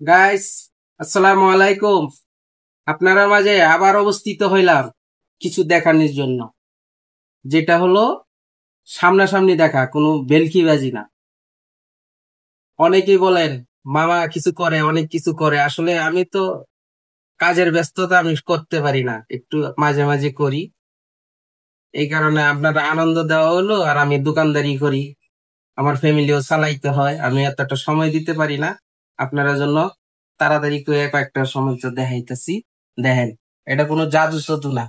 Guys, আসসালামু আলাইকুম। আপনারা মাঝে আবার অবস্থিত হইলাম কিছু দেখানোর জন্য, যেটা হলো সামনাসামনি দেখা, কোনো ভেলকিবাজি না। অনেকেই বলেন মামা কিছু করে, অনেক কিছু করে, আসলে আমি তো কাজের ব্যস্ততা আমি করতে পারি না, একটু মাঝে মাঝে করি। এই কারণে আপনারা আনন্দ দেওয়া হলো, আর আমি দোকানদারি করি, আমার ফ্যামিলিও চালাইতে হয়, আমি এতটা সময় দিতে পারি না আপনারা জন্য। তাড়াতাড়ি করে কয়েকটা সময় তো দেখাইতেছি। দেখেন, এটা কোনো জাদু জাদু না,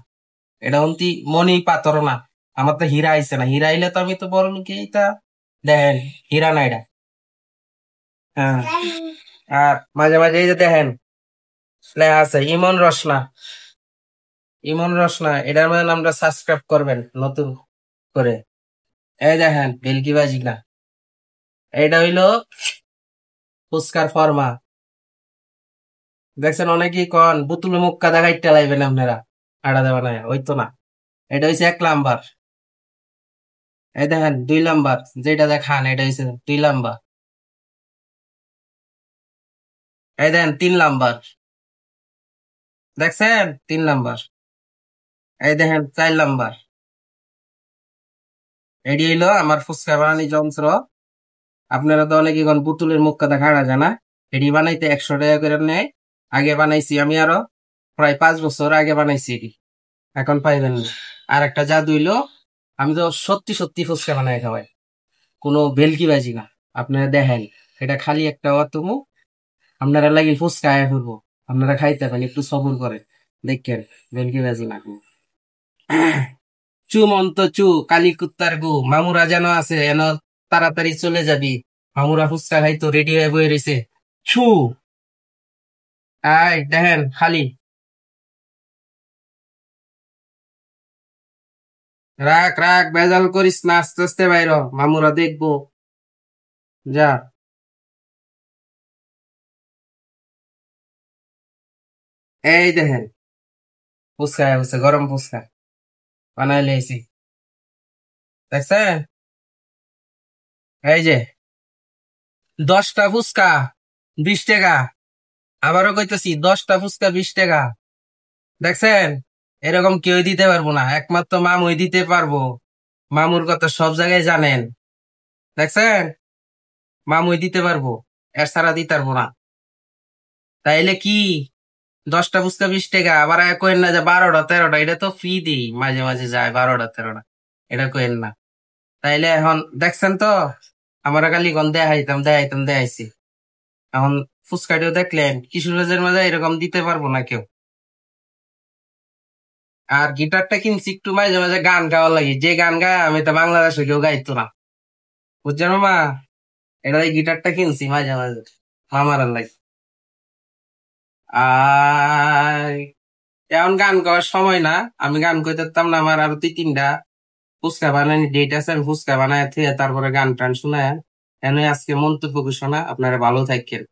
এটা অন্তি মনি পাথর না। আমার তো হীরা আইছে না, হীরা আইলে তো আমি তো বড় লোক এইটা। দেখেন, হীরা না এটা। হ্যাঁ, আর মাঝে মাঝে এই যে দেখেন লেখা আছে ইমন রসনা। ইমন রসনা, এটার মানে আমরা সাবস্ক্রাইব করবেন নতুন করে। এই দেখেন ভেলকিবাজি না, এটা হইলো ফুচকার ফর্মা। দেখছেন অনেকেই কন বুতুল মুক্কা দেখাইতে লাইবেন আপনারা, আড়া দেওয়া নাই, ওই তো না। এটা হইছে 1 নাম্বার। এই দেখেন 2 নাম্বার, যেটা দেখান এটা হইছে 2 নাম্বার। এই দেখেন 3 নাম্বার, দেখছেন 3 নাম্বার। এই দেখেন 4 নাম্বার। এটি হইলো আমার ফুচকা বানানি যন্ত্র। আপনারা তো অনেকে এখন পুতুলের মুখ কথা খাড়া জানা, এটি বানাইতে 100 টাকা করে নেয়। আগে বানাইছি আমি, আরো প্রায় 5 বছর আগে বানাইছি এটি, এখন পাইবেন না। আর একটা জাদু হইলো, আমি তো সত্যি সত্যি ফুচকা বানাই খাওয়াই, কোনো ভেলকিবাজি না। আপনারা দেখেন, এটা খালি একটা অতমু, আপনারা লাগি ফুচকা আয়া ফেলবো, আপনারা খাইতে পারেন, একটু সবুর করে দেখেন, ভেলকিবাজি না। চু মন্ত চু, কালী কুত্তার গু, মামুরা যেন আছে এন, তাড়াতাড়ি চলে যাবি। মামুরা ফুচকা খাইতো রেডি হয়ে বয়ে রয়েছে। ছু, আয় দেখেন খালি। রাখ রাখ, বেজাল করিস না, আস্তে আস্তে বাইর হ, মামুরা দেখবো। যা। এই দেখেন ফুচকা হচ্ছে, গরম ফুচকা বানাই লিয়েছি, দেখছেন? এই যে 10টা ফুচকা 20 টাকা। আবারও কইতেছি, 10টা ফুচকা 20 টাকা। দেখছেন? এরকম কেউ দিতে পারবো না, একমাত্র মামুই দিতে পারবো। মামুর কথা সব জায়গায় জানেন, দেখছেন? মামুই দিতে পারবো, এর ছাড়া দিতে পারবো না। তাইলে কি, 10টা ফুচকা 20 টাকা, আবার কইেন না যে 12টা 13টা, এটা তো ফ্রি দিই, মাঝে মাঝে যায় 12টা 13টা, এটা কইেন না। তাইলে এখন দেখছেন তো, আমার খালি গন দেখাইতাম দেখাইতাম দেখাইছি। এখন ফুচকাটিও দেখলেন, কিশোরগঞ্জের মাঝে এরকম দিতে পারবো না কেউ। আর গিটারটা কিনছি একটু মাঝে মাঝে গান গাওয়ার লাগে, যে গান গায় আমি তো বাংলাদেশে কেউ গাইতো না, বুঝছেন মামা? এটা এই গিটারটা কিনছি মাঝে মাঝে মামার লাগে। আর এখন গান গাওয়ার সময় না, আমি গান করতে পারতাম না, আমার আরো 2-3টা ফুচকা বানানি ডেট আছে, আমি ফুচকা বানায় থুয়ে তারপরে গান টান শোনায়। এনে আজকে মন্তব্য ঘোষণা, আপনারা ভালো থাকেন।